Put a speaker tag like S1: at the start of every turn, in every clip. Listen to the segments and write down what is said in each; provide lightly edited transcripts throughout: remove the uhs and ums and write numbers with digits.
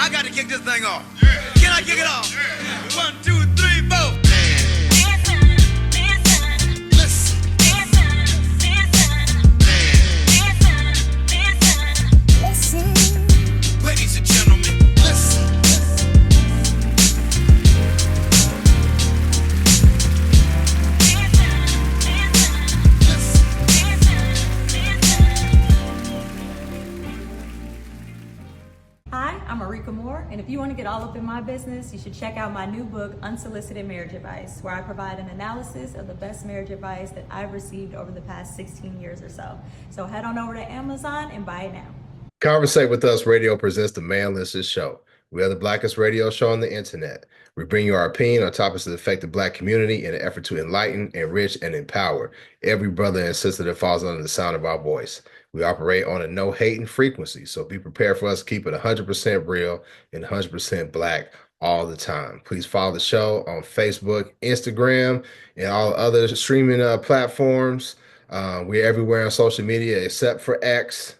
S1: I got to kick this thing off. Can I kick it off? 1, 2, 3, 4. Ladies and gentlemen, listen.
S2: Hi, I'm Marika Moore, and if you want to get all up in my business, you should check out my new book, Unsolicited Marriage Advice, where I provide an analysis of the best marriage advice that I've received over the past 16 years or so. So head on over to Amazon and buy it now.
S3: Conversate with Us Radio presents the Man Listens Show. We are the blackest radio show on the internet. We bring you our opinion on topics that affect the black community in an effort to enlighten, enrich, and empower every brother and sister that falls under the sound of our voice. We operate on a no-hating frequency, so be prepared for us to keep it 100% real and 100% black all the time. Please follow the show on Facebook, Instagram, and all other streaming platforms. We're everywhere on social media except for X.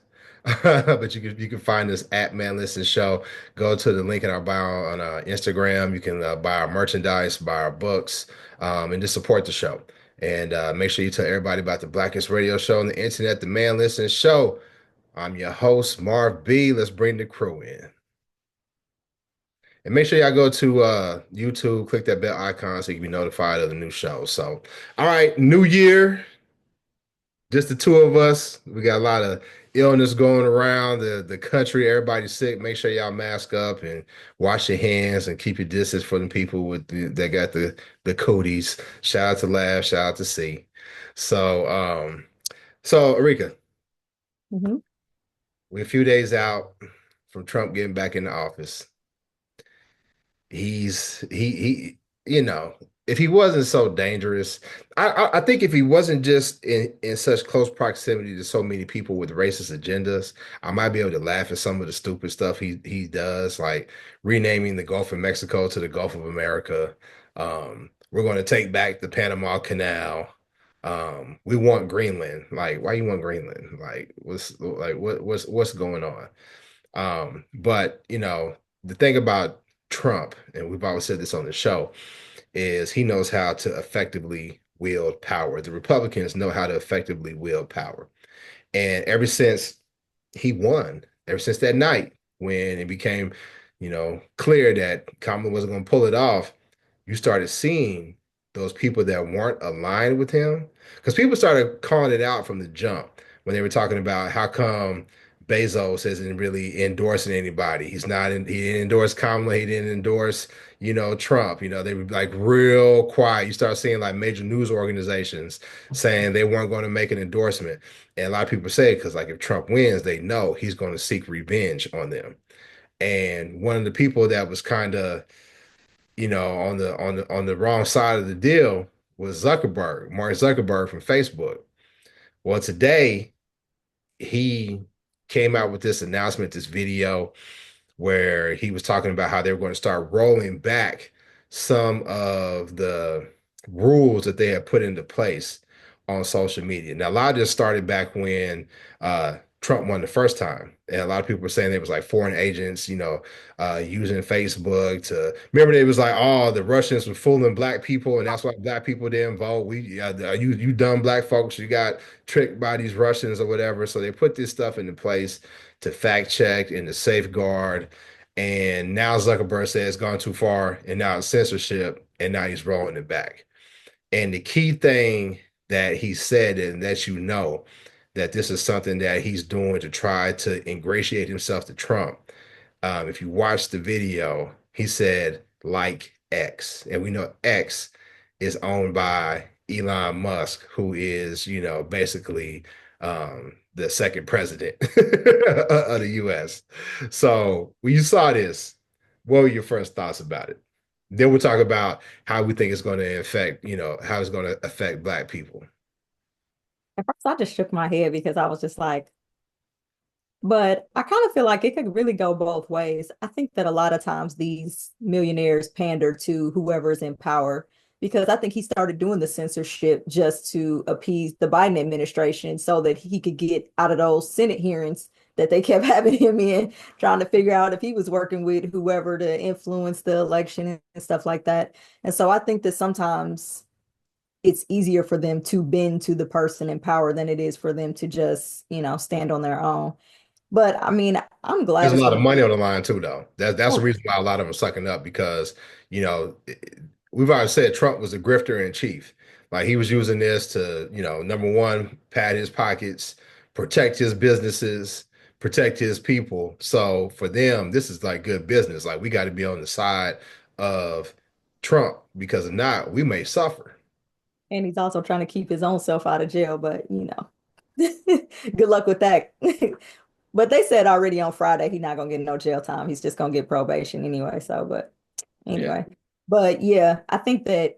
S3: But you can find us at Man Listen Show. Go to the link in our bio on Instagram. You can buy our merchandise, buy our books, and just support the show. And make sure you tell everybody about the blackest radio show on the internet, the Man Listen Show. I'm your host, Marv B. Let's bring the crew in. And make sure y'all go to YouTube, click that bell icon so you can be notified of the new show. So, all right, new year. Just the two of us. We got a lot of illness going around the country. Everybody's sick. Make sure y'all mask up and wash your hands and keep your distance from the people that got the cooties. Shout out to Lav. Shout out to C. So Arika, we're a few days out from Trump getting back in the office. He if he wasn't so dangerous, I think if he wasn't just in such close proximity to so many people with racist agendas, I might be able to laugh at some of the stupid stuff he does, like renaming the Gulf of Mexico to the Gulf of America. We're going to take back the Panama Canal. We want Greenland. Like, why you want Greenland? Like, what's going on? But the thing about Trump, and we've always said this on the show, is he knows how to effectively wield power. The Republicans know how to effectively wield power. And ever since he won, ever since that night when it became, clear that Kamala wasn't going to pull it off, you started seeing those people that weren't aligned with him. Because people started calling it out from the jump when they were talking about how come Bezos isn't really endorsing anybody. He didn't endorse Kamala. He didn't endorse, Trump. They were like real quiet. You start seeing like major news organizations saying they weren't going to make an endorsement. And a lot of people say, because like if Trump wins, they know he's going to seek revenge on them. And one of the people that was kind of, on the wrong side of the deal was Zuckerberg, Mark Zuckerberg from Facebook. Well, today he came out with this announcement, this video, where he was talking about how they were going to start rolling back some of the rules that they had put into place on social media. Now, a lot of this started back when Trump won the first time. And a lot of people were saying there was like foreign agents, using Facebook to, remember they was like, oh, the Russians were fooling black people and that's why black people didn't vote. You dumb black folks, you got tricked by these Russians or whatever. So they put this stuff into place to fact check and to safeguard. And now Zuckerberg says it's gone too far and now it's censorship and now he's rolling it back. And the key thing that he said, and that that this is something that he's doing to try to ingratiate himself to Trump. If you watch the video, he said, like X. And we know X is owned by Elon Musk, who is, basically the second president of the US. So when you saw this, what were your first thoughts about it? Then we'll talk about how we think it's going to affect, how it's going to affect black people.
S2: At first, I just shook my head because I was just like, but I kind of feel like it could really go both ways. I think that a lot of times these millionaires pander to whoever's in power, because I think he started doing the censorship just to appease the Biden administration so that he could get out of those Senate hearings that they kept having him in, trying to figure out if he was working with whoever to influence the election and stuff like that. And so I think that sometimes it's easier for them to bend to the person in power than it is for them to just, stand on their own. But I mean, I'm
S3: There's
S2: glad
S3: a
S2: it's
S3: lot
S2: going
S3: of
S2: to
S3: money
S2: be.
S3: on the line too, though. That's the
S2: Oh,
S3: reason why a lot of them are sucking up because you know we've already said Trump was a grifter in chief. Like he was using this to number one, pad his pockets, protect his businesses, protect his people. So for them, this is like good business. Like we got to be on the side of Trump because if not, we may suffer.
S2: and he's also trying to keep his own self out of jail, but good luck with that. But they said already on Friday he's not gonna get no jail time. He's just gonna get probation anyway. So, but
S3: Yeah.
S2: anyway. But yeah, I think that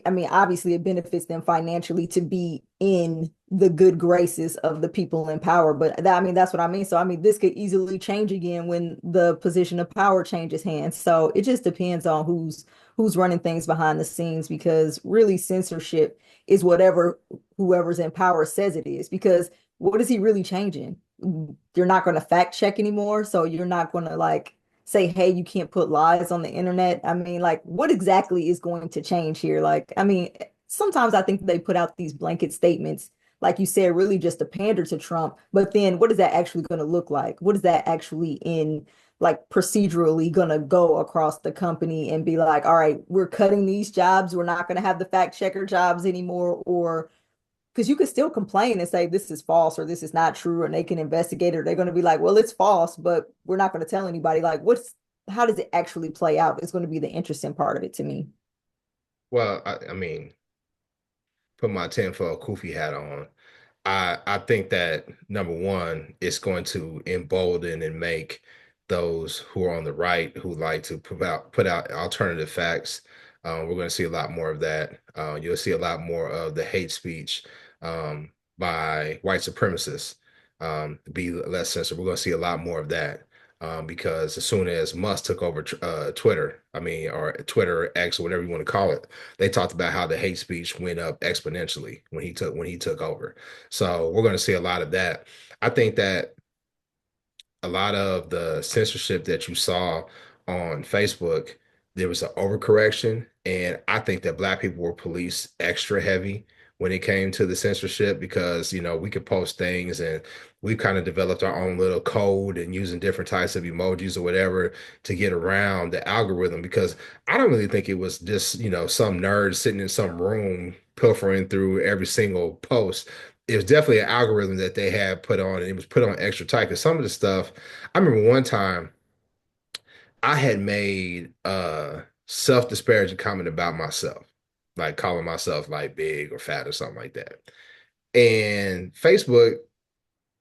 S2: I mean, obviously it benefits them financially to be in the good graces of the people in power. But I mean, that's what I mean. So, I mean, this could easily change again when the position of power changes hands. So it just depends on who's running things behind the scenes because really censorship is whatever whoever's in power says it is. Because what is he really changing? You're not going to fact check anymore. So you're not going to like say, hey, you can't put lies on the internet. I mean, like, what exactly is going to change here? Like, I mean, sometimes I think they put out these blanket statements, like you said, really just to pander to Trump. But then what is that actually going to look like? What is that actually in like procedurally going to go across the company and be like, all right, we're cutting these jobs. We're not going to have the fact checker jobs anymore, or because you could still complain and say this is false or this is not true, and they can investigate it. Or they're going to be like, well, it's false, but we're not going to tell anybody. Like, how does it actually play out? It's going to be the interesting part of it to me.
S3: Well, I mean, put my tinfoil Koofy hat on. I think that number one, it's going to embolden and make those who are on the right who like to put out alternative facts. We're going to see a lot more of that. You'll see a lot more of the hate speech by white supremacists be less censored. We're going to see a lot more of that because as soon as Musk took over Twitter, I mean, or Twitter or X or whatever you want to call it, they talked about how the hate speech went up exponentially when he took over. So we're going to see a lot of that. I think that a lot of the censorship that you saw on Facebook, there was an overcorrection. And I think that Black people were policed extra heavy when it came to the censorship because, we could post things and we've kind of developed our own little code and using different types of emojis or whatever to get around the algorithm. Because I don't really think it was just, some nerd sitting in some room pilfering through every single post. It was definitely an algorithm that they had put on, and it was put on extra tight. Because some of the stuff, I remember one time I had made a self-disparaging comment about myself, like calling myself like big or fat or something like that. And Facebook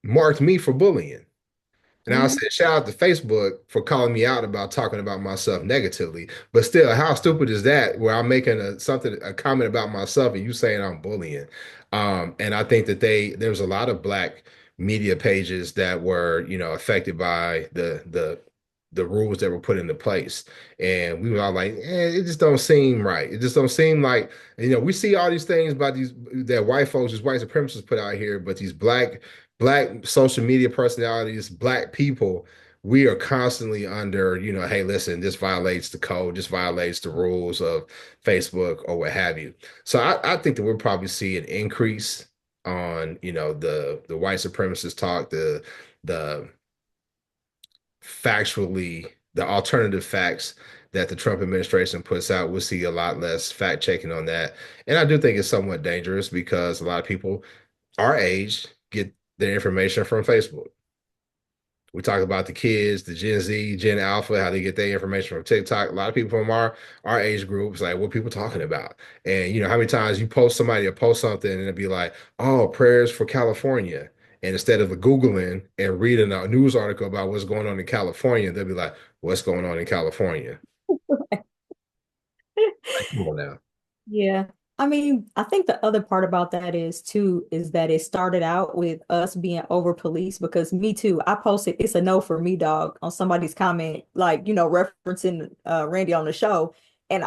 S3: marked me for bullying. And I
S2: Mhm.
S3: said, shout out to Facebook for calling me out about talking about myself negatively. But still, how stupid is that? Where I'm making a comment about myself and you saying I'm bullying. And I think that there's a lot of Black media pages that were, affected by the rules that were put into place. And we were all like, it just don't seem right. It just don't seem like, we see all these things about these that white folks, these white supremacists put out here, but these black social media personalities, Black people, we are constantly under, hey, listen, this violates the code, this violates the rules of Facebook or what have you. So I think that we'll probably see an increase on, the white supremacist talk, the factually, the alternative facts that the Trump administration puts out. We'll see a lot less fact checking on that. And I do think it's somewhat dangerous because a lot of people our age get their information from Facebook. We talk about the kids, the Gen Z, Gen Alpha, how they get their information from TikTok. A lot of people from our age groups, like what people talking about. And how many times you post somebody or post something and it'd be like, oh, prayers for California. And instead of Googling and reading a news article about what's going on in California, they'll be like, what's going on in California? Like, come on now.
S2: Yeah. I mean, I think the other part about that is too, is that it started out with us being over police because me too, I posted it's a no for me, dog, on somebody's comment, like, referencing Randy on the show. And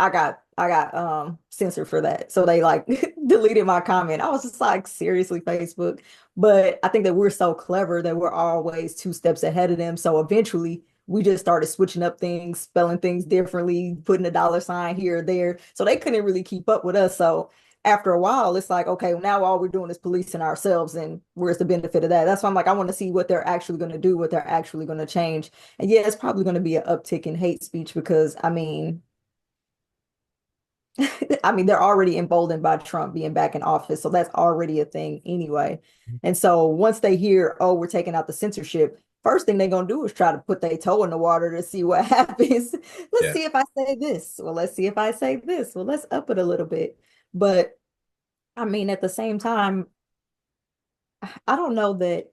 S4: I got censored for that. So they like deleted my comment. I was just like, seriously, Facebook. But I think that we're so clever that we're always two steps ahead of them. So eventually we just started switching up things, spelling things differently, putting a dollar sign here or there. So they couldn't really keep up with us. So after a while, it's like, okay, now all we're doing is policing ourselves. And where's the benefit of that? That's why I'm like, I want to see what they're actually going to do, what they're actually going to change. And yeah, it's probably going to be an uptick in hate speech because I mean, they're already emboldened by Trump being back in office, so that's already a thing anyway. And so once they hear, oh, we're taking out the censorship, first thing they're gonna do is try to put their toe in the water to see what happens. Let's
S3: Yeah.
S4: see if I say this. Well, let's see if I say this. Well, let's up it a little bit. But I mean, at the same time, I don't know that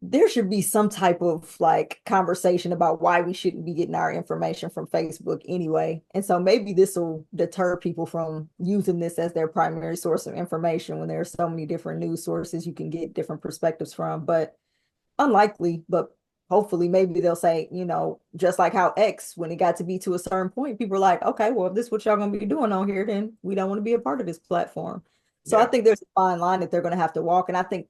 S4: there should be some type of like conversation about why we shouldn't be getting our information from Facebook anyway. And so maybe this will deter people from using this as their primary source of information when there are so many different news sources you can get different perspectives from. But unlikely, but hopefully maybe they'll say, just like how X, when it got to be to a certain point, people were like, okay, well, if this is what y'all gonna be doing on here, then we don't want to be a part of this platform. So I
S3: Yeah.
S4: think there's a fine line that they're going to have to walk. And I think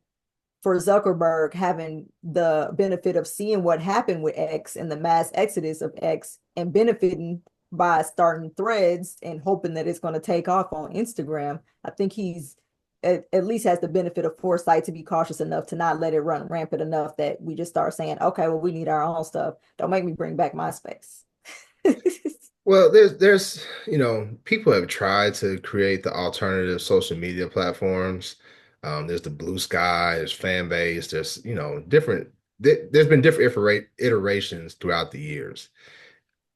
S4: for Zuckerberg having the benefit of seeing what happened with X and the mass exodus of X and benefiting by starting threads and hoping that it's going to take off on Instagram, I think he's at least has the benefit of foresight to be cautious enough to not let it run rampant enough that we just start saying, okay, well, we need our own stuff. Don't make me bring back MySpace.
S3: Well, people have tried to create the alternative social media platforms. There's the Blue Sky, there's fan base, there's, there's been different iterations throughout the years.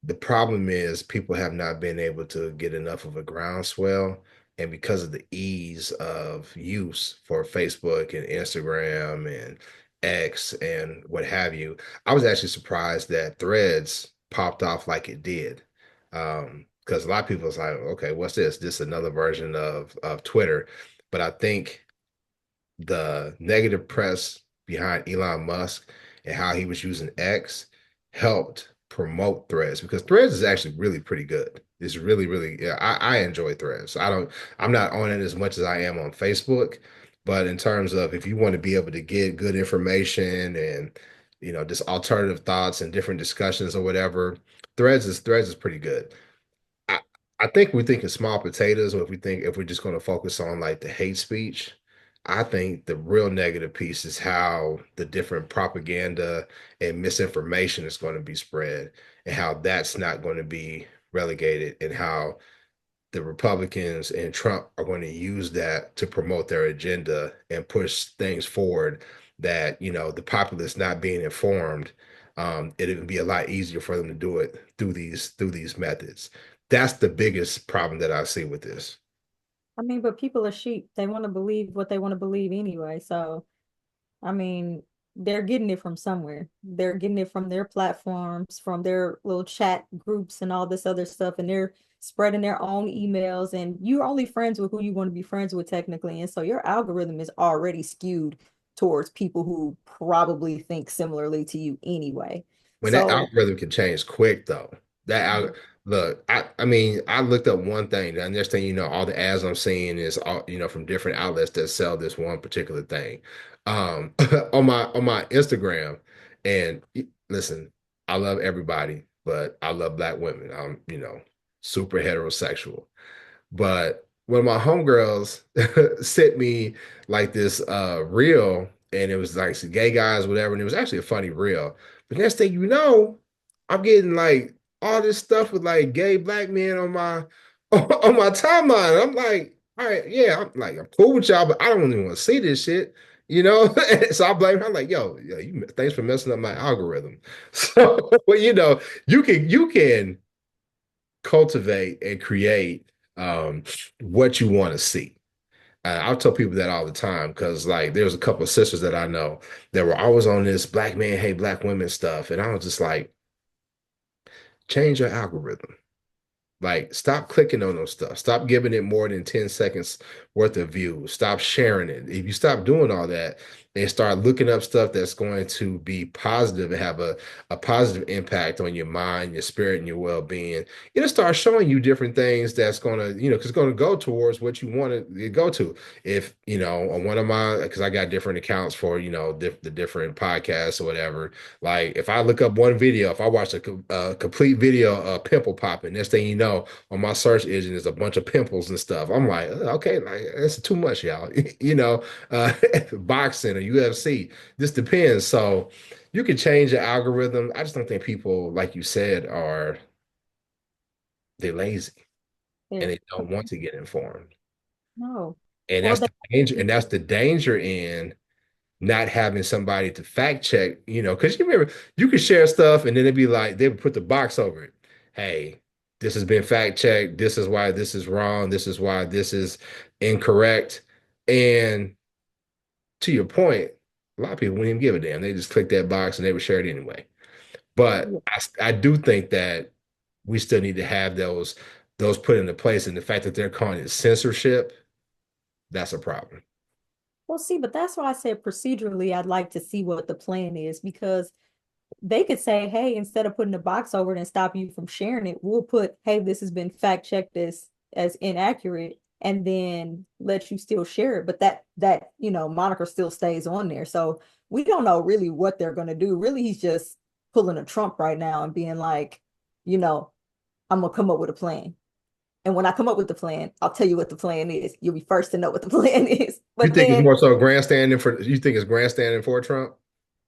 S3: The problem is people have not been able to get enough of a groundswell. And because of the ease of use for Facebook and Instagram and X and what have you, I was actually surprised that Threads popped off like it did. Because a lot of people was like, okay, what's this? This is another version of Twitter. But I think the negative press behind Elon Musk and how he was using X helped promote Threads because Threads is actually really pretty good. It's really, really, yeah, I enjoy Threads. I'm not on it as much as I am on Facebook, but in terms of if you want to be able to get good information and, just alternative thoughts and different discussions or whatever, Threads is pretty good. I, I think we're thinking small potatoes, or if we're just going to focus on like the hate speech. I think the real negative piece is how the different propaganda and misinformation is going to be spread, and how that's not going to be relegated, and how the Republicans and Trump are going to use that to promote their agenda and push things forward that, the populace not being informed, it'd be a lot easier for them to do it through these methods. That's the biggest problem that I see with this.
S4: I mean, but people are sheep. They want to believe what they want to believe anyway. So I mean, they're getting it from somewhere. They're getting it from their platforms, from their little chat groups and all this other stuff. And they're spreading their own emails. And you're only friends with who you want to be friends with, technically. And so your algorithm is already skewed towards people who probably think similarly to you anyway.
S3: When that
S4: So,
S3: algorithm can change quick though. That al Look, I mean, I looked up one thing. The next thing you know, all the ads I'm seeing is all, from different outlets that sell this one particular thing. On my Instagram. And listen, I love everybody, but I love black women. I'm, super heterosexual. But one of my homegirls sent me like this reel, and it was like some gay guys, whatever, and it was actually a funny reel. But next thing you know, I'm getting like all this stuff with like gay black men on my on my timeline. I'm like, all right, yeah, I'm like, I'm cool with y'all, but I don't even want to see this shit, you know? So I blame her. I'm like, yo, thanks for messing up my algorithm. So, well, you can cultivate and create what you want to see. I'll tell people that all the time because, like, there's a couple of sisters that I know that were always on this black man hate black women stuff, and I was just like, change your algorithm. Like, stop clicking on those stuff. Stop giving it more than 10 seconds worth of views. Stop sharing it. If you stop doing all that and start looking up stuff that's going to be positive and have a positive impact on your mind, your spirit, and your well-being, it'll start showing you different things that's going to, because it's going to go towards what you want to go to. If, on one of my, because I got different accounts for, the different podcasts or whatever. Like if I look up one video, if I watch a complete video of pimple popping, next thing you know, on my search engine is a bunch of pimples and stuff. I'm like, okay, like that's too much, y'all. Boxing or UFC. This depends. So you can change the algorithm. I just don't think people, like you said, they're lazy and
S4: They're
S3: they don't want to get informed.
S4: no.
S3: And
S4: Or
S3: that's
S4: they
S3: the danger, and that's the danger in not having somebody to fact check, because you remember you could share stuff and then it'd be like they would put the box over it. Hey, this has been fact checked. This is why this is wrong. This is why this is incorrect. And to your point, a lot of people wouldn't even give a damn. They just click that box and they would share it anyway. But I do think that we still need to have those put into place. And the fact that they're calling it censorship, that's a problem.
S4: well, see, but that's why I said procedurally, I'd like to see what the plan is because they could say, hey, instead of putting a box over it and stop you from sharing it, we'll put, hey, this has been fact checked as inaccurate, and then let you still share it. But that moniker still stays on there. So we don't know really what they're gonna do. Really, he's just pulling a Trump right now and being like, you know, I'm gonna come up with a plan. And when I come up with the plan, I'll tell you what the plan is. You'll be first to know what the plan is.
S3: You
S4: But
S3: think it's
S4: then
S3: more so grandstanding for you think it's grandstanding for Trump?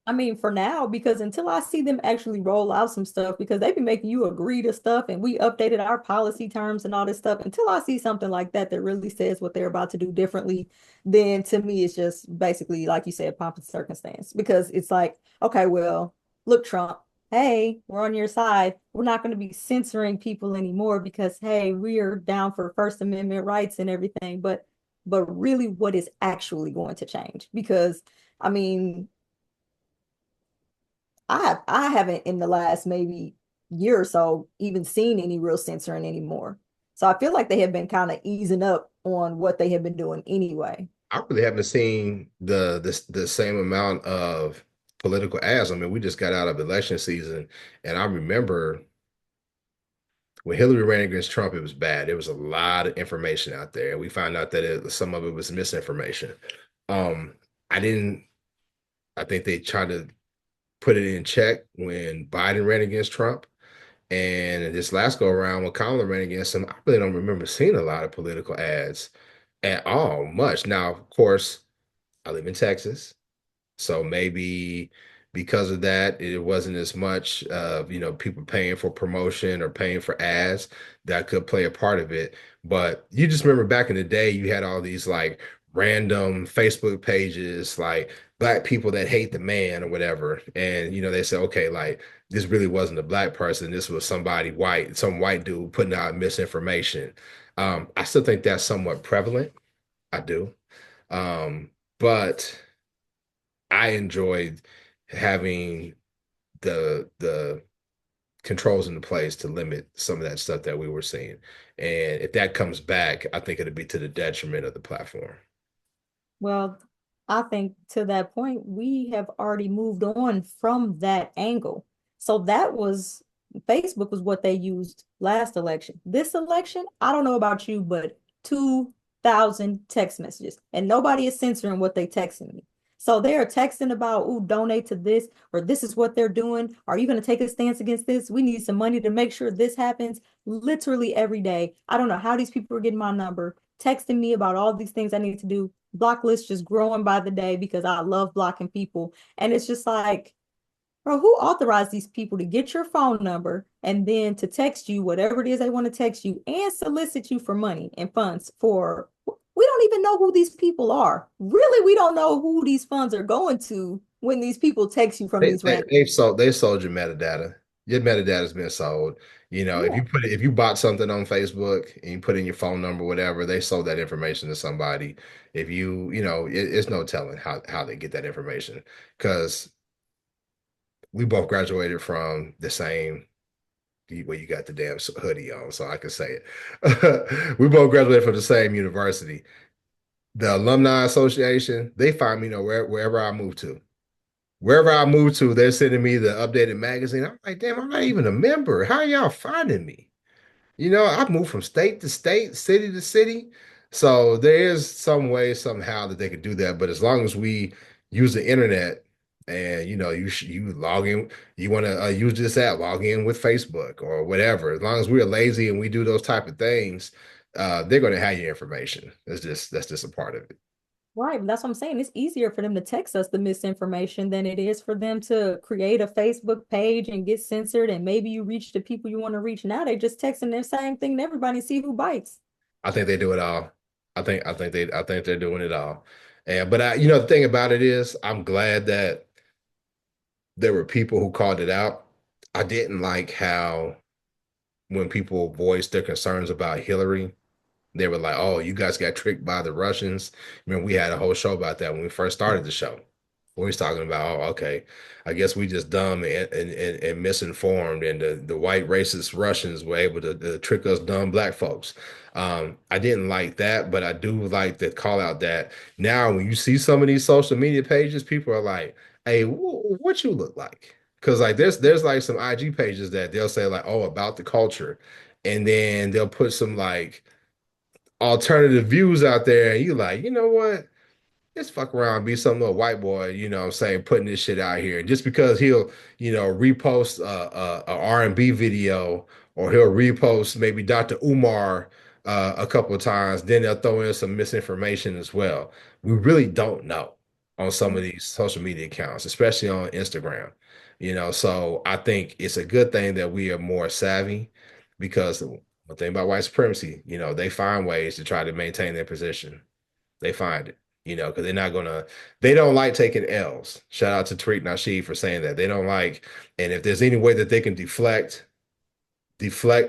S4: I mean, for now, because until I see them actually roll out some stuff, because they've been making you agree to stuff and we updated our policy terms and all this stuff, until I see something like that that really says what they're about to do differently, then to me, it's just basically, like you said, pomp and circumstance. Because it's like, okay, well, look, Trump, hey, we're on your side. We're not going to be censoring people anymore because, hey, we are down for First Amendment rights and everything. But really, what is actually going to change? Because, I mean, I haven't in the last maybe year or so even seen any real censoring anymore. So I feel like they have been kind of easing up on what they have been doing anyway.
S3: I really haven't seen the same amount of political ads. I mean, we just got out of election season, and I remember when Hillary ran against Trump, it was bad. There was a lot of information out there, and we found out that some of it was misinformation. Um, I didn't. I think they tried to put it in check when Biden ran against Trump. And this last go around when Kamala ran against him, I really don't remember seeing a lot of political ads at all, much. Now, of course, I live in Texas. So maybe because of that, it wasn't as much of, people paying for promotion or paying for ads that could play a part of it. But you just remember back in the day, you had all these like random Facebook pages, like black people that hate the man or whatever. And, they say, okay, like this really wasn't a black person. This was somebody white, some white dude putting out misinformation. I still think that's somewhat prevalent. I do. But I enjoyed having the controls into place to limit some of that stuff that we were seeing. And if that comes back, I think it'll be to the detriment of the platform.
S4: Well, I think to that point, we have already moved on from that angle. So that was Facebook was what they used last election. This election, I don't know about you, but 2,000 text messages, and nobody is censoring what they texting me. So they are texting about, oh, donate to this, or this is what they're doing. Are you going to take a stance against this? We need some money to make sure this happens literally every day. I don't know how these people are getting my number, texting me about all these things I need to do. Block list just growing by the day because I love blocking people. And it's just like, bro, who authorized these people to get your phone number and then to text you whatever it is they want to text you and solicit you for money and funds for, we don't even know who these people are. Really, we don't know who these funds are going to when these people text you from
S3: They,
S4: these
S3: they,
S4: random.
S3: they sold your metadata. Your metadata has been sold. If
S4: Yeah.
S3: if you bought something on Facebook and you put in your phone number, whatever, they sold that information to somebody. If it's no telling how they get that information because we both graduated from the same well, you got the damn hoodie on, so I can say it. We both graduated from the same university. the alumni association, they find me, wherever I move to. Wherever I move to, they're sending me the updated magazine. I'm like, damn, I'm not even a member. How are y'all finding me? I've moved from state to state, city to city. So there is some way, somehow that they could do that. But as long as we use the internet and you log in, you want to use this app, log in with Facebook or whatever. As long as we're lazy and we do those type of things, they're going to have your information. That's just a part of it.
S4: Right. That's what I'm saying. It's easier for them to text us the misinformation than it is for them to create a Facebook page and get censored. And maybe you reach the people you want to reach. Now they just texting the same thing to everybody and see who bites.
S3: I think they do it all. I think they're doing it all. And but the thing about it is, I'm glad that there were people who called it out. I didn't like how when people voiced their concerns about Hillary, they were like, "Oh, you guys got tricked by the Russians." Remember, we had a whole show about that when we first started the show. We was talking about, oh, okay, I guess we just dumb and misinformed, and the white racist Russians were able to trick us dumb black folks. I didn't like that, but I do like the call out that now when you see some of these social media pages, people are like, "Hey, what you look like?" Because like there's like some IG pages that they'll say like, "Oh, about the culture," and then they'll put some like alternative views out there, and you like, you know what? Just fuck around, be some little white boy, what I'm saying, putting this shit out here. And just because he'll, repost a R&B video or he'll repost maybe Dr. Umar a couple of times, then they'll throw in some misinformation as well. We really don't know on some of these social media accounts, especially on Instagram. So I think it's a good thing that we are more savvy because one thing about white supremacy, they find ways to try to maintain their position. They find it, because they don't like taking L's. Shout out to Tariq Nasheed for saying that. They don't like, and if there's any way that they can deflect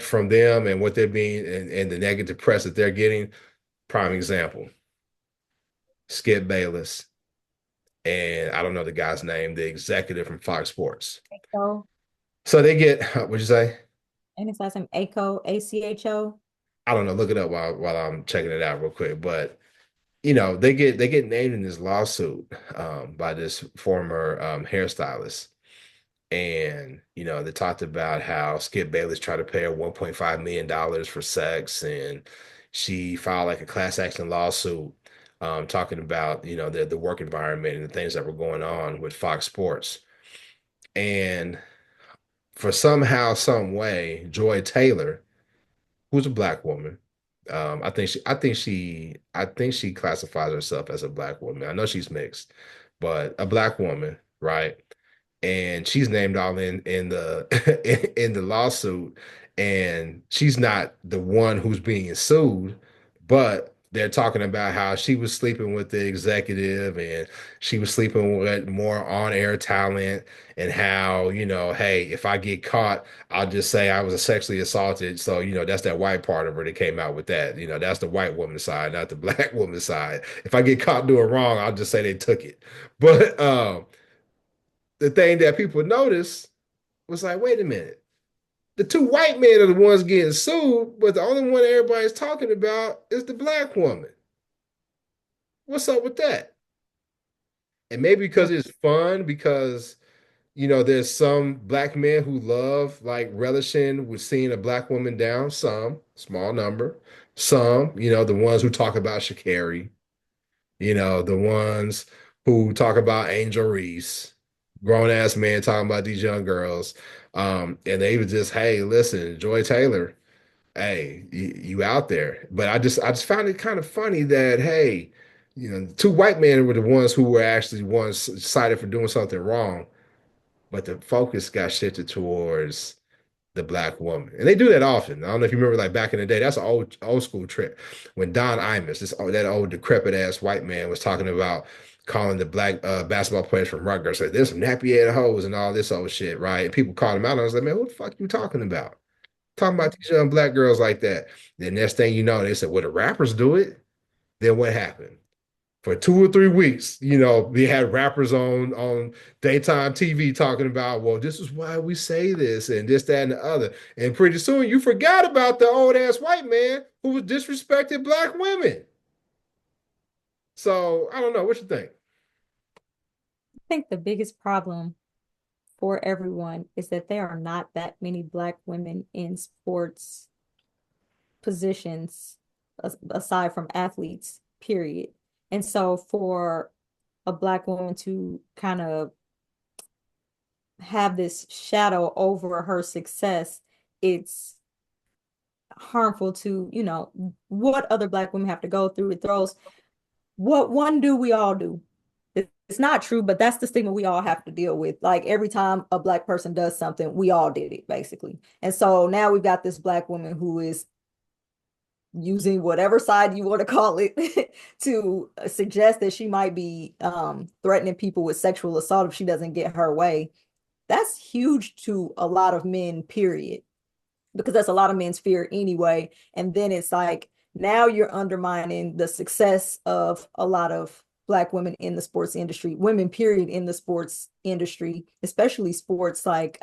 S3: from them and what they're being and the negative press that they're getting, prime example, Skip Bayless, and I don't know the guy's name, the executive from Fox Sports.
S4: So,
S3: So they get, what'd you say?
S4: and it's last name Acho, ACHO.
S3: I don't know. Look it up while I'm checking it out real quick. But they get named in this lawsuit by this former hairstylist, and they talked about how Skip Bayless tried to pay her $1.5 million for sex, and she filed like a class action lawsuit talking about the work environment and the things that were going on with Fox Sports, and for somehow, some way, Joy Taylor, who's a black woman. I think she classifies herself as a black woman. I know she's mixed, but a black woman, right? And she's named all in the in the lawsuit, and she's not the one who's being sued, but they're talking about how she was sleeping with the executive and she was sleeping with more on-air talent, and how, hey, if I get caught, I'll just say I was sexually assaulted. So, that's that white part of her that came out with that. That's the white woman side, not the black woman side. If I get caught doing wrong, I'll just say they took it. But the thing that people noticed was like, wait a minute. The two white men are the ones getting sued, but the only one everybody's talking about is the black woman. What's up with that? And maybe because it's fun, because there's some black men who love like relishing with seeing a black woman down, some small number, some, the ones who talk about Sha'Carri, the ones who talk about Angel Reese, grown ass man talking about these young girls. And they was just, hey, listen, Joy Taylor, hey, you out there. But I just found it kind of funny that, hey, the two white men were the ones who were actually ones cited for doing something wrong, but the focus got shifted towards the black woman. And they do that often. I don't know if you remember, like back in the day, that's an old school trick. When Don Imus, that old decrepit ass white man, was talking about calling the black basketball players from Rutgers, like there's some nappy head hoes and all this old shit, right? And people called him out. And I was like, man, what the fuck you talking about? Talking about these young black girls like that. The next thing you know, they said, well, the rappers do it. Then what happened? For 2 or 3 weeks, we had rappers on daytime TV talking about, well, this is why we say this and this, that, and the other. And pretty soon you forgot about the old ass white man who was disrespecting black women. So I don't know. What you think?
S4: I think the biggest problem for everyone is that there are not that many Black women in sports positions aside from athletes, period. And so for a Black woman to kind of have this shadow over her success, it's harmful to, what other Black women have to go through. It throws what one do we all do. It's not true, but that's the stigma we all have to deal with. Like every time a Black person does something, we all did it basically. And so now we've got this Black woman who is using whatever side you want to call it to suggest that she might be threatening people with sexual assault if she doesn't get her way. That's huge to a lot of men, period, because that's a lot of men's fear anyway. And then it's like now you're undermining the success of a lot of Black women in the sports industry, women, period, in the sports industry, especially sports like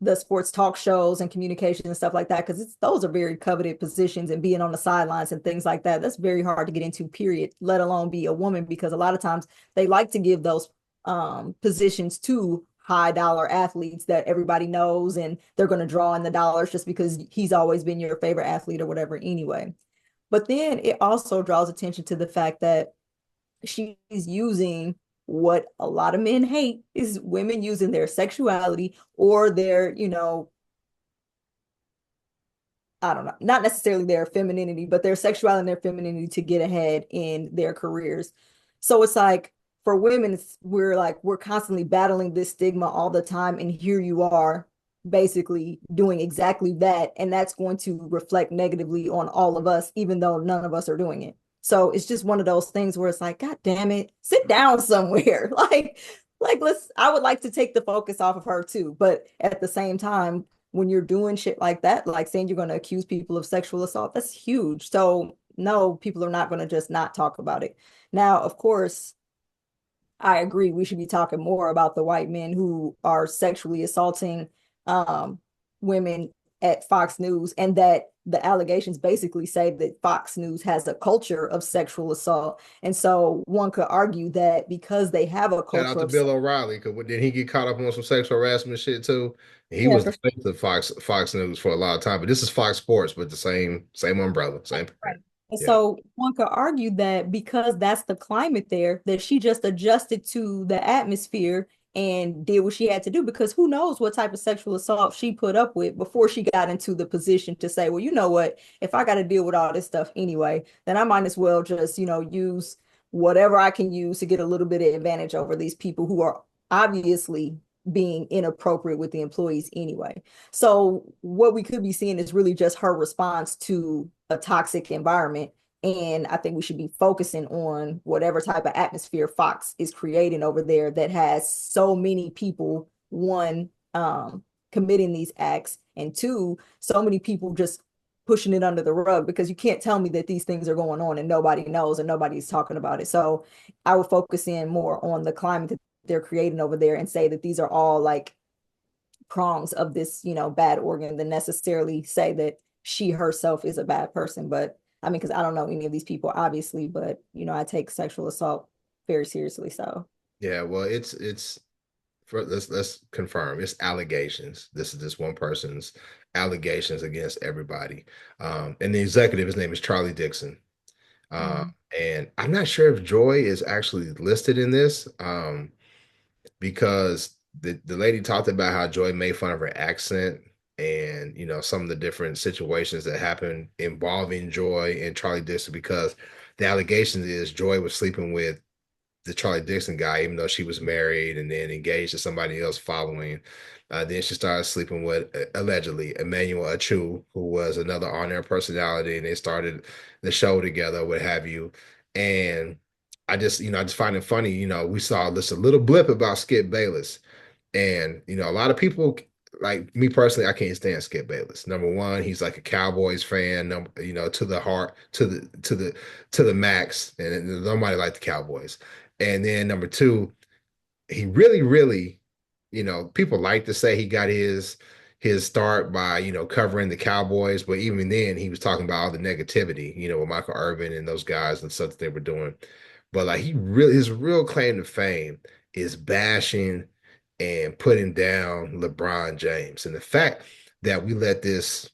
S4: the sports talk shows and communication and stuff like that, because those are very coveted positions, and being on the sidelines and things like that, that's very hard to get into, period, let alone be a woman, because a lot of times they like to give those positions to high dollar athletes that everybody knows, and they're going to draw in the dollars just because he's always been your favorite athlete or whatever anyway. But then it also draws attention to the fact that she's using what a lot of men hate, is women using their sexuality or their, I don't know, not necessarily their femininity, but their sexuality and their femininity to get ahead in their careers. So it's like for women, we're constantly battling this stigma all the time. And here you are basically doing exactly that. And that's going to reflect negatively on all of us, even though none of us are doing it. So it's just one of those things where it's like, God damn it, sit down somewhere. I would like to take the focus off of her too. But at the same time, when you're doing shit like that, like saying you're going to accuse people of sexual assault, that's huge. So no, people are not going to just not talk about it. Now, of course, I agree. We should be talking more about the white men who are sexually assaulting um, women at Fox News, and that the allegations basically say that Fox News has a culture of sexual assault. And so one could argue that because they have a
S3: Shout out
S4: culture
S3: to
S4: of,
S3: Bill O'Reilly, because did he get caught up on some sexual harassment shit too? He
S4: yeah,
S3: was
S4: for
S3: the face of Fox News for a lot of time, but this is Fox Sports, but the same umbrella, same
S4: right.
S3: parent.
S4: And
S3: Yeah.
S4: so one could argue that because that's the climate there, that she just adjusted to the atmosphere and did what she had to do, because who knows what type of sexual assault she put up with before she got into the position to say, well, you know what, if I got to deal with all this stuff anyway, then I might as well just, use whatever I can use to get a little bit of advantage over these people who are obviously being inappropriate with the employees anyway. So what we could be seeing is really just her response to a toxic environment. And I think we should be focusing on whatever type of atmosphere Fox is creating over there that has so many people, one, committing these acts, and two, so many people just pushing it under the rug, because you can't tell me that these things are going on and nobody knows and nobody's talking about it. So I would focus in more on the climate that they're creating over there and say that these are all like prongs of this, bad organ, than necessarily say that she herself is a bad person. But I mean, because I don't know any of these people, obviously, but I take sexual assault very seriously. So
S3: Yeah, well, it's for let's confirm it's allegations. This is this one person's allegations against everybody. And the executive, his name is Charlie Dixon. Um,
S4: mm,
S3: and I'm not sure if Joy is actually listed in this. Because the lady talked about how Joy made fun of her accent, and some of the different situations that happened involving Joy and Charlie Dixon, because the allegation is Joy was sleeping with the Charlie Dixon guy, even though she was married and then engaged to somebody else following. Then she started sleeping with, allegedly, Emmanuel Achu, who was another on-air personality, and they started the show together, what have you. And I just find it funny. We saw this a little blip about Skip Bayless, and a lot of people, like me personally, I can't stand Skip Bayless. Number one, he's like a Cowboys fan, to the heart, to the max, and nobody liked the Cowboys. And then number two, he really, really, people like to say he got his, his start by, covering the Cowboys, but even then he was talking about all the negativity, with Michael Irvin and those guys and stuff that they were doing. But like his real claim to fame is bashing and putting down LeBron James. And the fact that we let this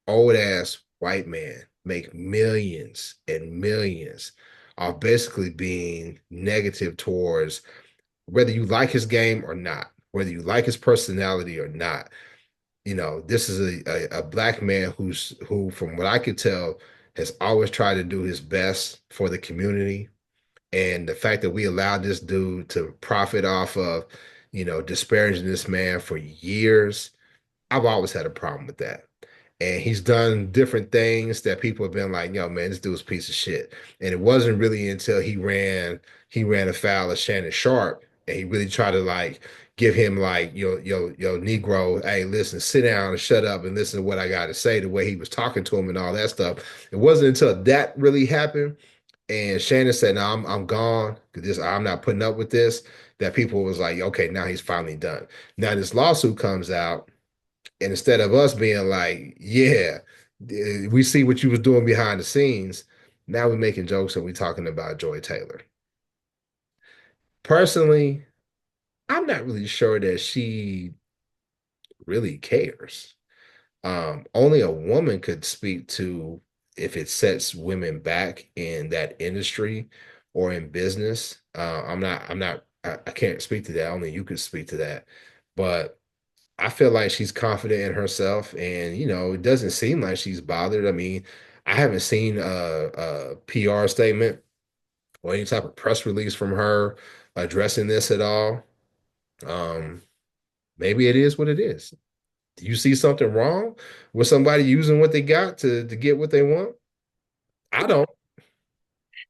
S3: old ass white man make millions and millions off basically being negative towards whether you like his game or not, whether you like his personality or not. This is a black man who, from what I could tell, has always tried to do his best for the community. And the fact that we allowed this dude to profit off of, disparaging this man for years, I've always had a problem with that. And he's done different things that people have been like, yo, man, this dude's a piece of shit. And it wasn't really until he ran afoul of Shannon Sharp, and he really tried to like give him like, yo, Negro, hey, listen, sit down and shut up and listen to what I got to say, the way he was talking to him and all that stuff. It wasn't until that really happened and Shannon said, "No, I'm gone because I'm not putting up with this." That people was like, "Okay, now he's finally done." Now this lawsuit comes out, and instead of us being like, "Yeah, we see what you was doing behind the scenes," now we're making jokes and we're talking about Joy Taylor. Personally, I'm not really sure that she really cares. Only a woman could speak to if it sets women back in that industry or in business. I can't speak to that. Only you could speak to that. But I feel like she's confident in herself, and it doesn't seem like she's bothered. I mean, I haven't seen a PR statement or any type of press release from her addressing this at all. Um, Maybe it is what it is. Do you see something wrong with somebody using what they got to get what they want? I don't.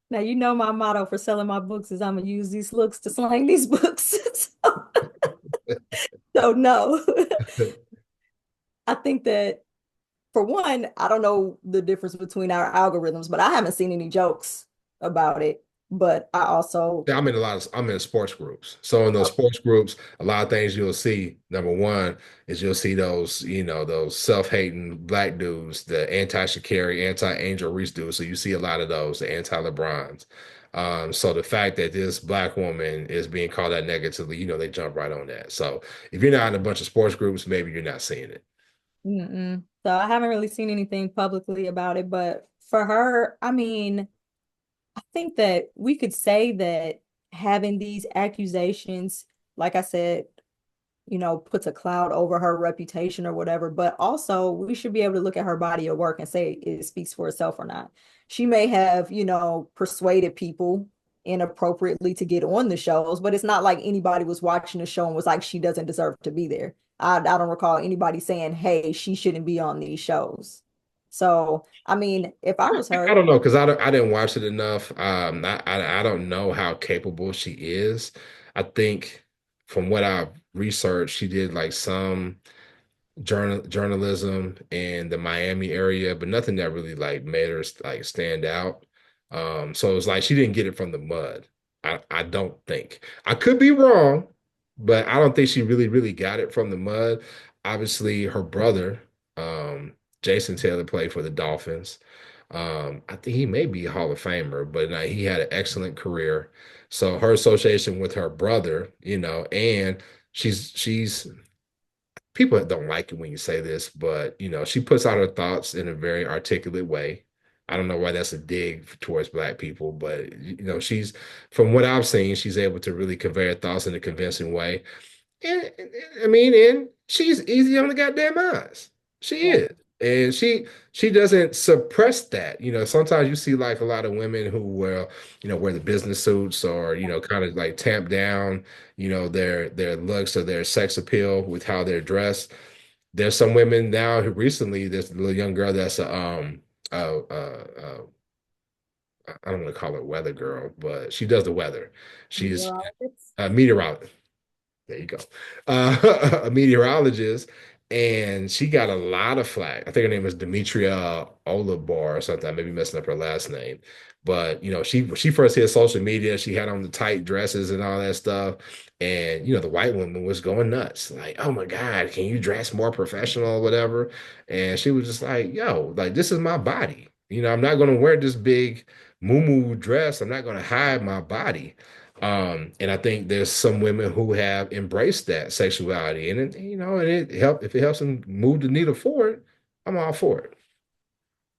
S4: Now, you know my motto for selling my books is I'm gonna use these looks to slang these books. So no. I think that for one, I don't know the difference between our algorithms, but I haven't seen any jokes about it. But I also,
S3: Yeah, I'm in sports groups. So in those sports groups, a lot of things you'll see. Number one is you'll see those self-hating black dudes, the anti-Sha'Carri, anti-Angel Reese dudes. So you see a lot of those, the anti-LeBrons. So the fact that this black woman is being called out negatively, they jump right on that. So if you're not in a bunch of sports groups, maybe you're not seeing it.
S4: so I haven't really seen anything publicly about it. But for her, I mean, I think that we could say that having these accusations, like I said, puts a cloud over her reputation or whatever. But also, we should be able to look at her body of work and say it speaks for itself or not. She may have, persuaded people inappropriately to get on the shows, but it's not like anybody was watching the show and was like, she doesn't deserve to be there. I don't recall anybody saying, hey, she shouldn't be on these shows. So, I mean, if I was
S3: I
S4: her,
S3: don't know because I didn't watch it enough. I don't know how capable she is. I think from what I've researched, she did like some journalism in the Miami area, but nothing that really like made her like stand out. So it's like she didn't get it from the mud. I don't think. I could be wrong, but I don't think she really got it from the mud. Obviously, her brother, Jason Taylor, played for the Dolphins. I think he may be a Hall of Famer, but he had an excellent career. So her association with her brother, and she's people don't like it when you say this, but she puts out her thoughts in a very articulate way. I don't know why that's a dig towards black people, but she's from what I've seen, she's able to really convey her thoughts in a convincing way. I mean, and she's easy on the goddamn eyes. She
S4: yeah,
S3: is. And she doesn't suppress that. Sometimes you see like a lot of women who wear the business suits or, kind of like tamp down, their looks or their sex appeal with how they're dressed. There's some women now who recently, there's a little young girl that's uh, uh, uh, I don't want to call her weather girl, but she does the weather. She's
S4: meteorologist.
S3: a meteorologist. There you go. A meteorologist. and she got a lot of flack. I think her name was Demetria Olabar or something. I may be messing up her last name. But she when she first hit social media, she had on the tight dresses and all that stuff. And the white woman was going nuts. Like, oh my God, can you dress more professional or whatever? And she was just like, yo, like this is my body. I'm not gonna wear this big moo dress. I'm not gonna hide my body. And I think there's some women who have embraced that sexuality, and if it helps them move the needle forward, I'm all for it.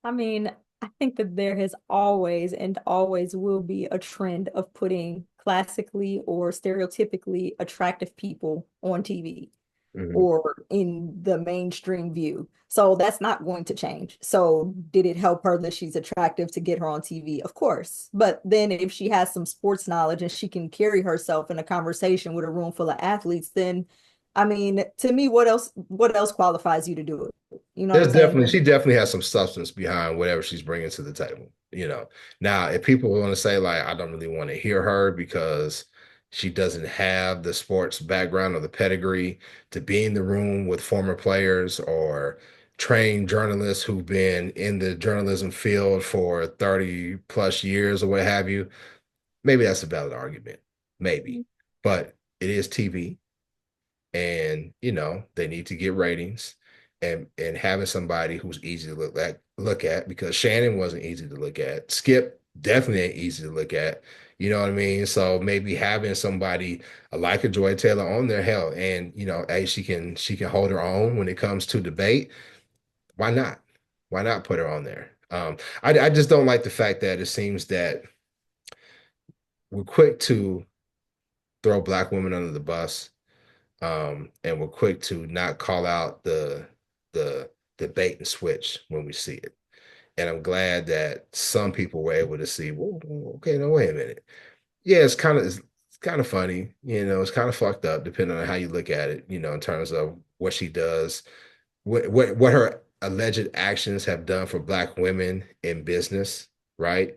S4: I mean, I think that there has always and always will be a trend of putting classically or stereotypically attractive people on TV
S3: Mhm.
S4: or in the mainstream view. So that's not going to change. So did it help her that she's attractive to get her on TV? Of course. But then if she has some sports knowledge and she can carry herself in a conversation with a room full of athletes, then I mean, to me, what else qualifies you to do it? You know what I'm saying?
S3: She definitely has some substance behind whatever she's bringing to the table. Now if people want to say like, I don't really want to hear her because she doesn't have the sports background or the pedigree to be in the room with former players or trained journalists who've been in the journalism field for 30 plus years or what have you, maybe that's a valid argument. Maybe. But it is TV, and they need to get ratings, and having somebody who's easy to look at, because Shannon wasn't easy to look at. Skip definitely ain't easy to look at. You know what I mean? So maybe having somebody like a Joy Taylor on there, hell, and hey, she can hold her own when it comes to debate. Why not? Why not put her on there? I just don't like the fact that it seems that we're quick to throw black women under the bus, and we're quick to not call out the bait and switch when we see it. And I'm glad that some people were able to see, well, okay, no, wait a minute. Yeah, it's kind of funny, it's kind of fucked up depending on how you look at it, in terms of what she does, what her alleged actions have done for black women in business, right?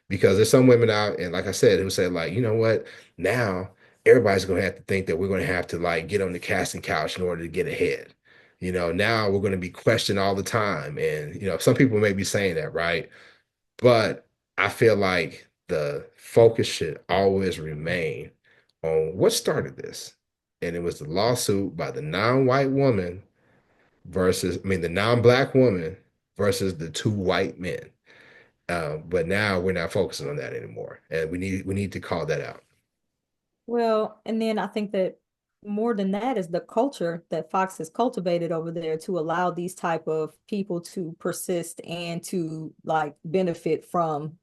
S3: Because there's some women out, and like I said, who said like, you know what, now everybody's gonna have to think that we're gonna have to like get on the casting couch in order to get ahead. Now we're gonna be questioned all the time. And some people may be saying that, right? But I feel like the focus should always remain on what started this. And it was the lawsuit by the non-white woman versus, I mean, the non-black woman versus the two white men. But now we're not focusing on that anymore, and we need to call that out.
S4: Well, and then I think that more than that is the culture that Fox has cultivated over there to allow these type of people to persist and to like benefit from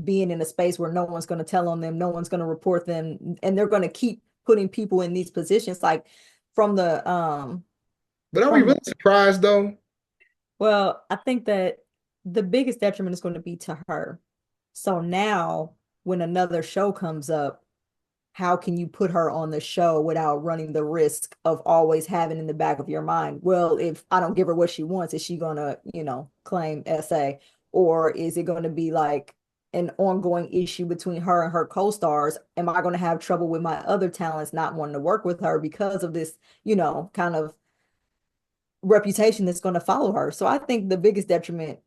S4: being in a space where no one's going to tell on them, no one's going to report them, and they're going to keep putting people in these positions like from the
S3: But are we
S4: from
S3: really surprised though?
S4: well, I think that the biggest detriment is going to be to her. So now when another show comes up, how can you put her on the show without running the risk of always having in the back of your mind, well, if I don't give her what she wants, is she gonna, claim SA? Or is it gonna be like an ongoing issue between her and her co-stars? Am I gonna have trouble with my other talents not wanting to work with her because of this, kind of reputation that's going to follow her? So I think the biggest detriment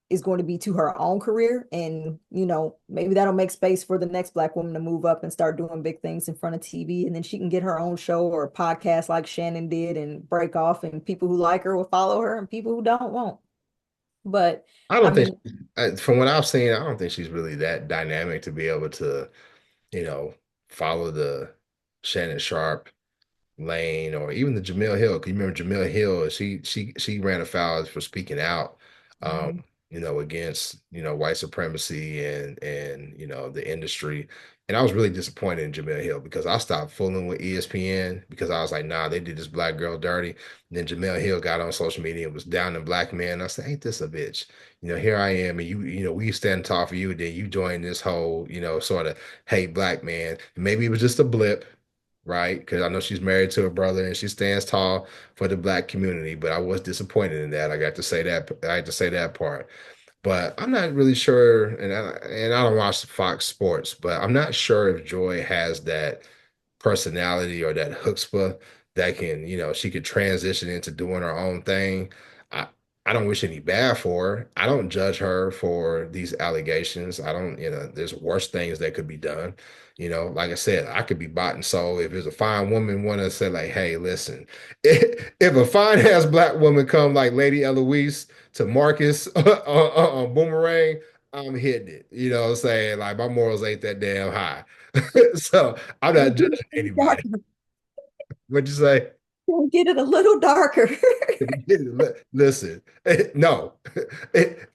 S4: is going to be to her own career. And, maybe that'll make space for the next black woman to move up and start doing big things in front of TV. And then she can get her own show or a podcast like Shannon did and break off. And people who like her will follow her and people who don't won't. But
S3: I
S4: I
S3: don't think,
S4: mean,
S3: from what I've seen, I don't think she's really that dynamic to be able to, you know, follow the Shannon Sharp lane, or even the Jamil Hill. 'Cause you remember Jamil Hill? She ran afoul for speaking out, um,
S4: mhm,
S3: against white supremacy and the industry. And I was really disappointed in Jamil Hill because I stopped fooling with ESPN because I was like, nah, they did this black girl dirty. And then Jamil Hill got on social media and was down in black men. I said, ain't this a bitch? Here I am, and we stand tall for you. Then you join this whole, sort of hate black man. Maybe it was just a blip, right? Because I know she's married to a brother and she stands tall for the black community. But I was disappointed in that. I got to say that. I had to say that part. But I'm not really sure, and I don't watch Fox Sports, but I'm not sure if Joy has that personality or that chutzpah that can, she could transition into doing her own thing. I I don't wish any bad for her. I don't judge her for these allegations. I don't, there's worse things that could be done. Like I said, I could be bought and sold. If there's a fine woman want to say like, hey, listen, if a fine ass black woman come like Lady Eloise to Marcus on Boomerang, I'm hitting it. You know what I'm saying? Like my morals ain't that damn high. So I'm not
S4: Get
S3: judging anybody. What'd you say?
S4: it a little darker.
S3: Listen, no.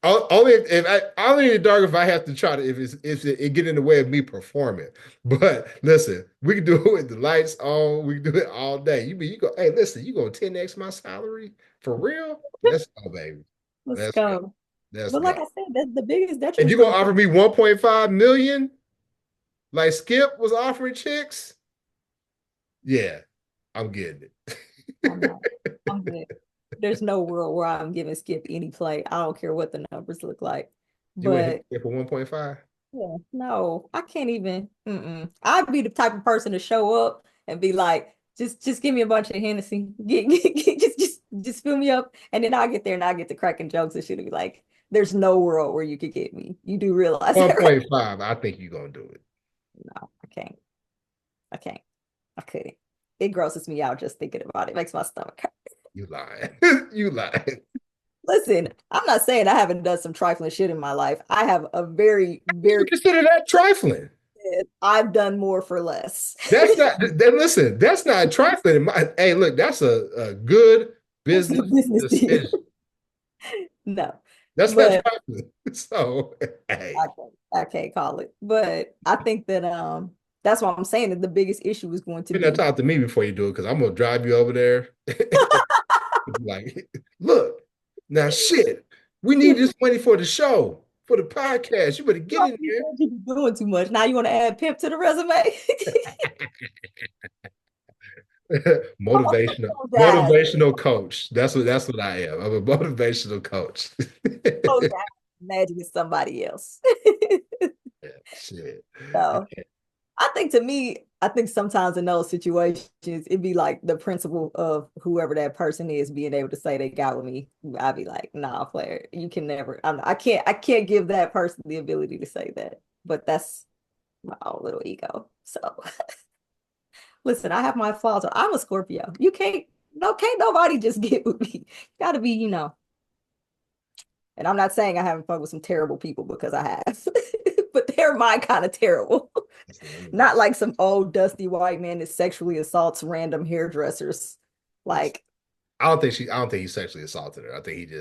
S3: Only in the dark if I have to try to if it get in the way of me performing. But listen, we can do it with the lights on. We can do it all day. You go, hey, listen, you gonna 10x my salary for real? Let's go, baby.
S4: Let's
S3: Let's go.
S4: go.
S3: Let's
S4: But like
S3: go.
S4: I said, that's the biggest
S3: And
S4: detriment
S3: you
S4: for
S3: gonna
S4: the
S3: offer me 1.5 million like Skip was offering chicks? Yeah, I'm getting
S4: I'm not.
S3: it.
S4: I'm good. There's no world where I'm giving Skip any play. I don't care what the numbers look like.
S3: You wouldn't hit
S4: But
S3: Skip for 1.5?
S4: yeah, no, I can't even. I'd be the type of person to show up and be like, just give me a bunch of Hennessy. Just fill me up. And then I get there and I get to cracking jokes and shit and be like, there's no world where you could get me. You do realize that, right?
S3: 1.5, I think you're gonna do it.
S4: No, I can't. I can't. I couldn't. It grosses me out just thinking about it. It makes my stomach hurt.
S3: You lying. You lying.
S4: Listen, I'm not saying I haven't done some trifling shit in my life. I have a very,
S3: You
S4: very,
S3: consider that trifling.
S4: I've done more for less.
S3: That's not, then listen, that's not trifling. Hey, look, that's a good
S4: It's a
S3: business
S4: business deal.
S3: decision.
S4: No,
S3: That's not
S4: but
S3: trifling. So, hey,
S4: I can't call it. But I think that that's why I'm saying that the biggest issue is going to
S3: you not
S4: be
S3: talk to me before you do it because I'm gonna drive you over there. Like, look, now shit, we need this money for the show, for the podcast. You better get in
S4: you
S3: there.
S4: said you be doing too much. Now you want to add pimp to the resume?
S3: Motivational,
S4: Guys,
S3: motivational coach. That's what I am. I'm a motivational coach.
S4: imagine it's somebody else.
S3: Yeah, shit.
S4: So I think to me, I think sometimes in those situations, it'd be like the principle of whoever that person is being able to say they got with me. I'd be like, nah, player, you can never. I can't give that person the ability to say that. But that's my own little ego. So listen, I have my flaws. I'm a Scorpio. You can't, no, can't nobody just get with me. Got to be, And I'm not saying I haven't fucked with some terrible people because I have, but they're my kind of terrible. Not like some old dusty white man that sexually assaults random hairdressers. Like,
S3: I don't think he sexually assaulted her. I think he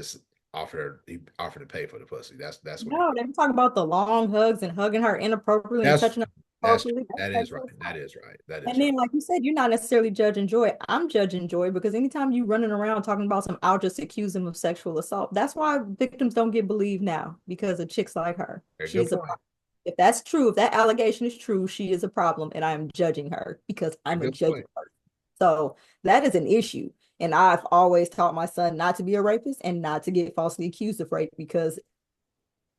S3: offered to pay for the pussy. That's what he
S4: no, they were talking about the long hugs and hugging her inappropriately and
S3: that's
S4: touching her
S3: that's
S4: inappropriately.
S3: that
S4: That's
S3: is right.
S4: sexual
S3: That
S4: assault.
S3: is right. That is
S4: And
S3: right.
S4: then, like you said, you're not necessarily judging Joy. I'm judging Joy because anytime you running around talking about some, I'll just accuse him of sexual assault. That's why victims don't get believed now because of chicks like her.
S3: Very good
S4: She's a
S3: point.
S4: problem. If that's true, if that allegation is true, she is a problem, and I am judging her because
S3: Very
S4: I'm a
S3: good
S4: judging
S3: point.
S4: person. So that is an issue. And I've always taught my son not to be a rapist and not to get falsely accused of rape because,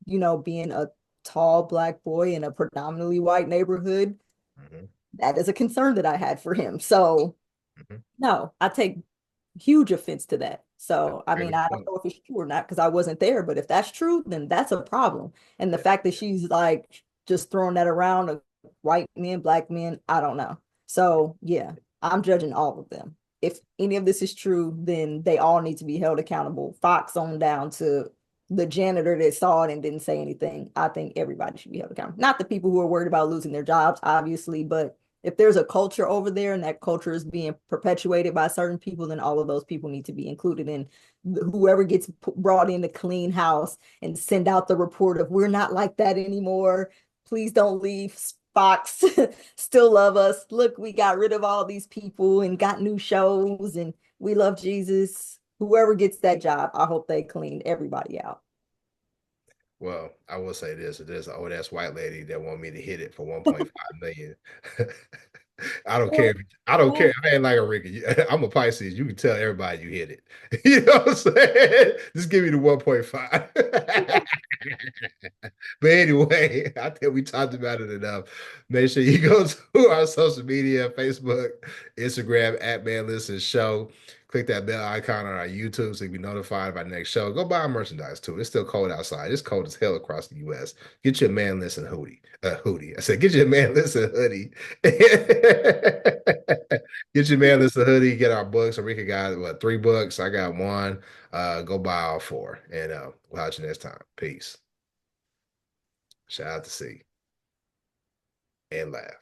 S4: being a tall black boy in a predominantly white neighborhood,
S3: Mhm,
S4: that is a concern that I had for him. So
S3: mhm.
S4: no, I take huge offense to that. So I
S3: Very
S4: mean,
S3: good
S4: I don't
S3: point.
S4: know if it's true or not because I wasn't there, but if that's true, then that's a problem. And the
S3: Yeah.
S4: fact that she's like just throwing that around of white men, black men, I don't know. So yeah, I'm judging all of them. If any of this is true, then they all need to be held accountable. Fox on down to the janitor that saw it and didn't say anything. I think everybody should be held accountable. Not the people who are worried about losing their jobs, obviously, but if there's a culture over there and that culture is being perpetuated by certain people, then all of those people need to be included in whoever gets brought in to clean house and send out the report of we're not like that anymore. Please don't leave. Fox still love us. Look, we got rid of all these people and got new shows and we love Jesus. Whoever gets that job, I hope they clean everybody out.
S3: Well, I will say this: there's an old ass white lady that want me to hit it for 1.5 million. I don't care.
S4: Well,
S3: I don't care.
S4: well,
S3: I ain't like a Ricky. I'm a Pisces. You can tell everybody you hit it. You know what I'm saying? Just give me the 1.5. But anyway, I think we talked about it enough. Make sure you go to our social media, Facebook, Instagram, at Man Listen Show. Click that bell icon on our YouTube so you can be notified of our next show. Go buy our merchandise too. It's still cold outside. It's cold as hell across the US. Get your Man Listen hoodie. Hoodie. I said, get your Man Listen hoodie. Get your Man Listen hoodie. Get our books. Enrique got what, 3 books. I got one. Go buy all 4. And we'll catch you next time. Peace. Shout out to C and laugh.